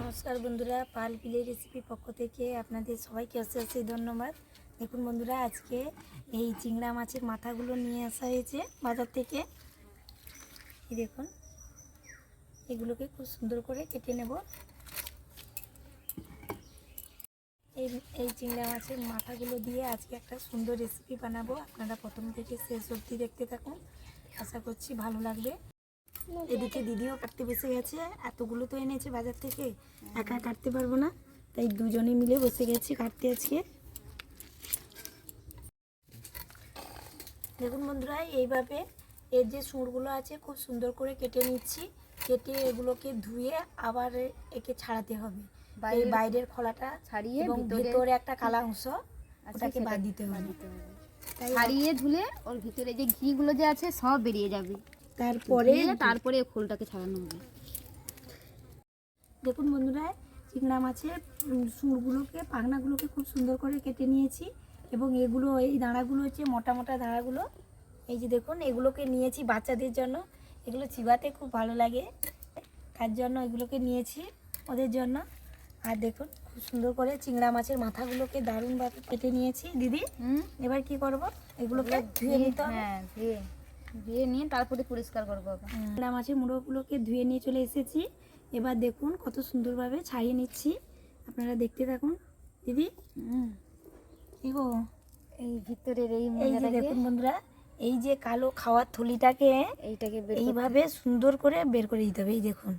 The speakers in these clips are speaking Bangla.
নমস্কার বন্ধুরা, পালভিলেজারেসিপি পক্ষ থেকে আপনাদের সবাইকে অশেষ ধন্যবাদ। দেখুন বন্ধুরা, আজকে এই চিংড়া মাছের মাথাগুলো নিয়ে আসা হয়েছে বাজার থেকে। এই দেখুন, এগুলোকে খুব সুন্দর করে কেটে নেব। এই চিংড়া মাছের মাথাগুলো দিয়ে আজকে একটা সুন্দর রেসিপি বানাবো। আপনারা প্রথম থেকে শেষ অবধি দেখতে থাকুন, আশা করছি ভালো লাগবে। এদিকে দিদিও কাটতে বসে গেছে, এতগুলো তো এনেছে বাজার থেকে, একা কাটতে পারবো না, তাই দুজনে মিলে বসে গেছি কাটতে আজকে। দেখুন বন্ধুরা, এইভাবে এর যে সুরগুলো আছে খুব সুন্দর করে কেটে নিচ্ছি। কেটে এগুলোকে ধুয়ে আবার একে ছাড়াতে হবে, বাইরের খোলাটা ছাড়িয়ে এবং ভেতরে একটা কালা অংশ ওটাকে বাদ দিতে হবে। ছাড়িয়ে ধুলে ওর ভিতরে যে ঘিগুলো যে আছে সব বেরিয়ে যাবে, তারপরে খোলটাকে ছাড়ানো হবে। দেখুন বন্ধুরা, চিংড়া মাছের সুরগুলোকে, পাখনাগুলোকে খুব সুন্দর করে কেটে নিয়েছি এবং এগুলো, এই দাঁড়াগুলো হচ্ছে মোটা মোটা দাঁড়াগুলো। এই যে দেখুন, এগুলোকে নিয়েছি বাচ্চাদের জন্য, এগুলো চিবাতে খুব ভালো লাগে, তার জন্য এগুলোকে নিয়েছি ওদের জন্য। আর দেখুন, খুব সুন্দর করে চিংড়া মাছের মাথাগুলোকে দারুণভাবে কেটে নিয়েছি। দিদি, এবার কি করব? এগুলোকে ধুয়ে নিতে হবে। হ্যাঁ, ধুয়ে নিয়ে তারপরে পরিষ্কার করবো। চিংড়া মাছের মুড়োগুলোকে ধুয়ে নিয়ে চলে এসেছি। এবার দেখুন কত সুন্দরভাবে ছাড়িয়ে নিচ্ছি, আপনারা দেখতে থাকুন। দিদি, এগো এই ভিতরের এই যে দেখুন বন্ধুরা, এই যে কালো খাওয়ার থলিটাকে এইভাবে সুন্দর করে বের করে দিতে হবে। এই দেখুন,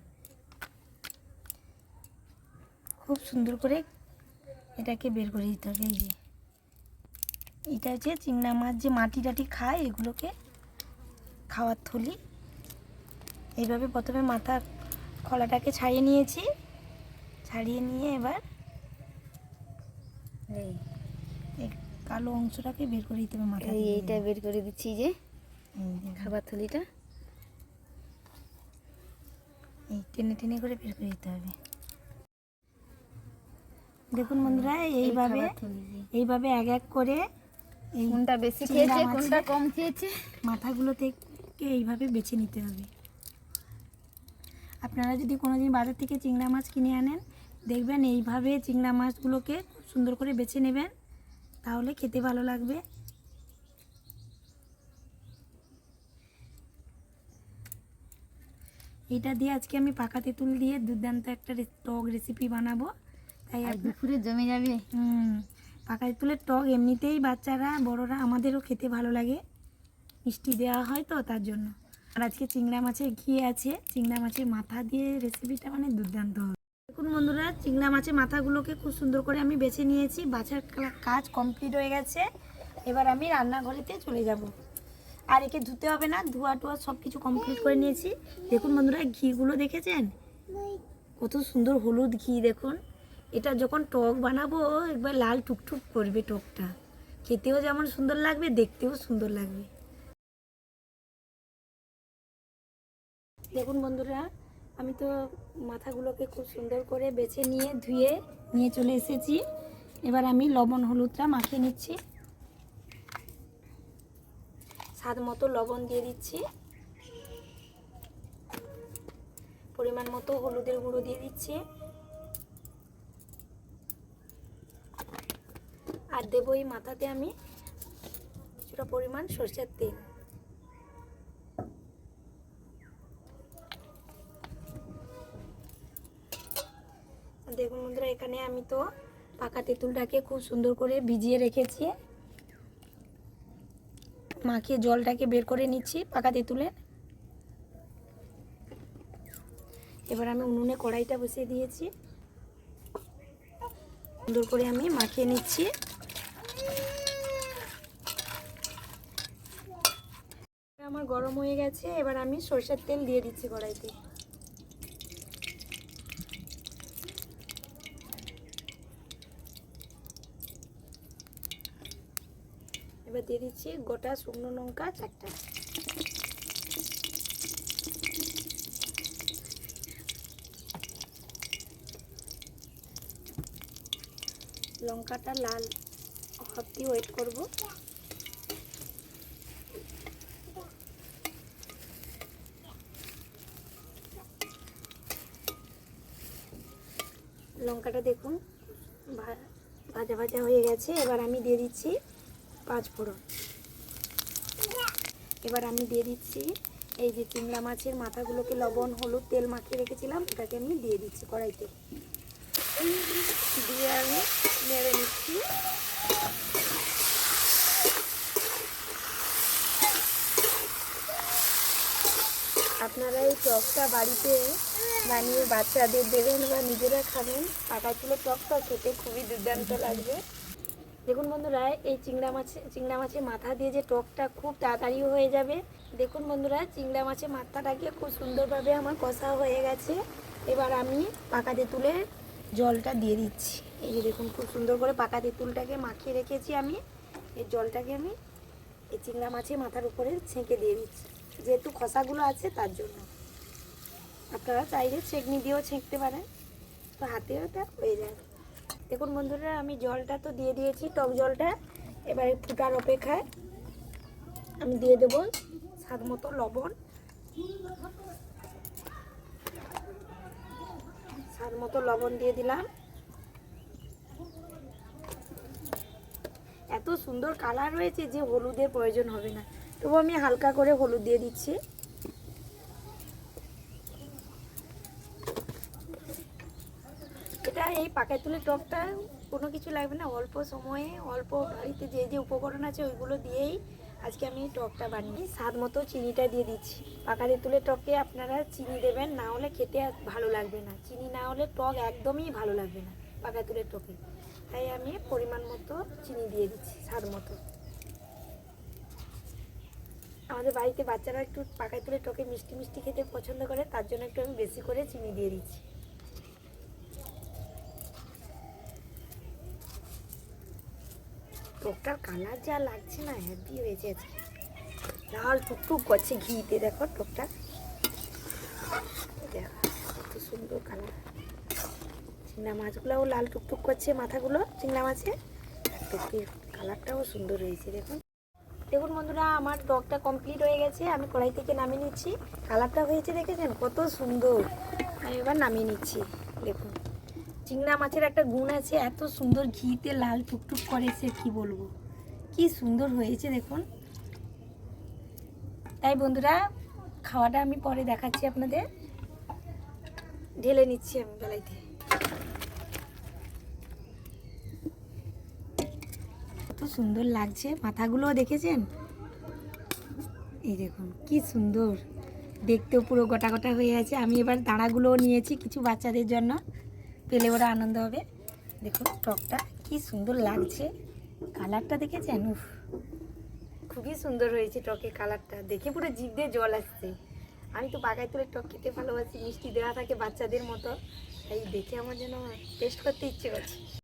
খুব সুন্দর করে এটাকে বের করে দিতে হবে। এই যে এটা হচ্ছে চিংড়া মাছ যে মাটি টাটি খায়, এগুলোকে খাওয়ার থলি। এইভাবে প্রথমে মাথার খোলাটাকে ছাড়িয়ে নিয়েছি, ছাড়িয়ে নিয়ে এবার এই কালো অংশটাকে বের করে দিতে হবে। মাথা এইটা বের করে দিচ্ছি, যে খাবার থলিটা এই টেনে টেনে করে বের করে দিতে হবে। দেখুন বন্ধুরা, এইভাবে এক এক করে কোনটা বেশি খেয়েছে কোনটা কম খেয়েছে মাথাগুলো থেকে এইভাবে বেছে নিতে হবে। আপনারা যদি কোনোদিন বাজার থেকে চিংড়া মাছ কিনে আনেন, দেখবেন এইভাবে চিংড়া মাছগুলোকে খুব সুন্দর করে বেছে নেবেন, তাহলে খেতে ভালো লাগবে। এটা দিয়ে আজকে আমি পাকা তেঁতুল দিয়ে দুর্দান্ত একটা টক রেসিপি বানাবো, তাই দুপুরে জমে যাবে। পাকা তেঁতুলের টক এমনিতেই বাচ্চারা বড়রা আমাদেরও খেতে ভালো লাগে, মিষ্টি দেওয়া হয় তো তার জন্য। আর আজকে চিংড়া মাছের ঘি আছে, চিংড়া মাছের মাথা দিয়ে রেসিপিটা মানে দুর্দান্ত হবে। দেখুন বন্ধুরা, চিংড়া মাছের মাথাগুলোকে খুব সুন্দর করে আমি বেছে নিয়েছি, বাছার কাজ কমপ্লিট হয়ে গেছে। এবার আমি রান্নাঘরেতে চলে যাব। আর একে ধুতে হবে না, ধোয়া টোয়া সব কিছু কমপ্লিট করে নিয়েছি। দেখুন বন্ধুরা, ঘিগুলো দেখেছেন কত সুন্দর হলুদ ঘি। দেখুন, এটা যখন টক বানাবো একবার লাল টুকটুক করবে টকটা, খেতেও যেমন সুন্দর লাগবে, দেখতেও সুন্দর লাগবে। দেখুন বন্ধুরা, আমি তো মাথাগুলোকে খুব সুন্দর করে বেছে নিয়ে ধুয়ে নিয়ে চলে এসেছি। এবার আমি লবণ হলুদটা মাখিয়ে নিচ্ছি, স্বাদ মতো লবণ দিয়ে দিচ্ছি, পরিমাণ মতো হলুদের গুঁড়ো দিয়ে দিচ্ছি, আর দেবো এই মাথাতে আমি কিছুটা পরিমাণ সরষের তেল। দেখুন বন্ধুরা, এখানে আমি তো পাকা তেঁতুলটাকে খুব সুন্দর করে ভিজিয়ে রেখেছি, মাখিয়ে জলটাকে বের করে নিচ্ছি পাকা তেঁতুলের। এবার আমি উনুনে কড়াইটা বসিয়ে দিয়েছি, সুন্দর করে আমি মাখিয়ে নিচ্ছি। আমার গরম হয়ে গেছে, এবার আমি সরষের তেল দিয়ে দিচ্ছি কড়াইতে। এবার দিয়ে দিচ্ছি গোটা শুকনো লঙ্কা 4টা, লঙ্কাটা লাল অবধি ওয়েট করব। লঙ্কাটা দেখুন ভাজা ভাজা হয়ে গেছে। এবার আমি দিয়ে দিচ্ছি 5 ফোড়ন। এবার আমি দিয়ে দিচ্ছি এই যে চিংড়া মাছের মাথাগুলোকে লবণ হলুদ তেল মাখিয়ে রেখেছিলাম, ওটাকে আমি দিয়ে দিচ্ছি কড়াইতে, দিয়ে আমি নেড়ে নিচ্ছি। আপনারা এই টকটা বাড়িতে বানিয়ে বাচ্চাদের দেবেন বা নিজেরা খাবেন। পাকা চুলের টকটা খেতে খুবই দুর্দান্ত লাগবে। দেখুন বন্ধুরা, এই চিংড়া মাছের মাথা দিয়ে যে টকটা খুব তাড়াতাড়ি হয়ে যাবে। দেখুন বন্ধুরা, চিংড়া মাছের মাথাটাকে খুব সুন্দরভাবে আমার কষা হয়ে গেছে। এবার আমি পাকা তেঁতুলের জলটা দিয়ে দিচ্ছি। এই যে দেখুন, খুব সুন্দর করে পাকা তেঁতুলটাকে মাখিয়ে রেখেছি আমি। এই জলটাকে আমি এই চিংড়া মাছের মাথার উপরে ছেঁকে দিয়ে দিচ্ছি, যেহেতু খসাগুলো আছে তার জন্য। আপনারা চাইলে ছেঁকনি দিয়েও ছেঁকতে পারেন, তো হাতেও এটা হয়ে যায়। দেখুন বন্ধুরা, আমি জলটা তো দিয়ে দিয়েছি, টক জলটা। এবারে ফুটার অপেক্ষায় আমি দিয়ে দেবো স্বাদ মতো লবণ। স্বাদ মতো লবণ দিয়ে দিলাম। এত সুন্দর কালার হয়েছে যে হলুদের প্রয়োজন হবে না, তবু আমি হালকা করে হলুদ দিয়ে দিচ্ছি। এটা এই পাকা তুলে টকটা কোনো কিছু লাগবে না, অল্প সময়ে অল্প বাড়িতে যে যে উপকরণ আছে ওইগুলো দিয়েই আজকে আমি টকটা বানিয়ে স্বাদ মতো চিনিটা দিয়ে দিচ্ছি। পাকা তেঁতুলের টকে আপনারা চিনি দেবেন, না হলে খেতে ভালো লাগবে না। চিনি না হলে টক একদমই ভালো লাগবে না পাকা তেঁতুলের টকে, তাই আমি পরিমাণ মতো চিনি দিয়ে দিচ্ছি, স্বাদ মতো। আমাদের বাড়িতে বাচ্চারা একটু পাকা তেঁতুলের টকে মিষ্টি মিষ্টি খেতে পছন্দ করে, তার জন্য একটু আমি বেশি করে চিনি দিয়ে দিচ্ছি। টকটার কালার যা লাগছে না, হ্যাপি হয়েছে আজকে, লাল টুকটুক করছে ঘিতে। দেখো টকটা, কত সুন্দর কালার। চিংড়া মাছগুলোও লাল টুকটুক করছে, মাথাগুলো চিংড়া মাছে, টকের কালারটাও সুন্দর হয়েছে। দেখুন দেখুন বন্ধুরা, আমার টকটা কমপ্লিট হয়ে গেছে। আমি কড়াই থেকে নামিয়ে নিচ্ছি। কালারটা হয়েছে দেখেছেন কত সুন্দর। আমি এবার নামিয়ে নিচ্ছি। দেখুন, চিংড়া মাছের একটা গুণ আছে, এত সুন্দর ঘিতে লাল টুকটুক করে, সে কি বলবো, কি সুন্দর হয়েছে দেখুন। তাই বন্ধুরা, খাওয়াটা আমি পরে দেখাচ্ছি আপনাদের। ঢেলে নিচ্ছি আমি বেলাইতে। কত সুন্দর লাগছে, মাথাগুলোও দেখেছেন, এই দেখুন কি সুন্দর দেখতেও, পুরো গোটা গোটা হয়ে আছে। আমি এবার দাঁড়াগুলোও নিয়েছি কিছু বাচ্চাদের জন্য, পেলে ওরা আনন্দ হবে। দেখুন টকটা কি সুন্দর লাগছে, কালারটা দেখেছেন, উফ খুবই সুন্দর হয়েছে টকের কালারটা, দেখে পুরো জিভ দিয়ে জল আসছে। আমি তো পাকায় তুলে টক খেতে ভালোবাসি, মিষ্টি দেওয়া থাকে বাচ্চাদের মতো, তাই দেখে আমার যেন টেস্ট করতে ইচ্ছে করছে।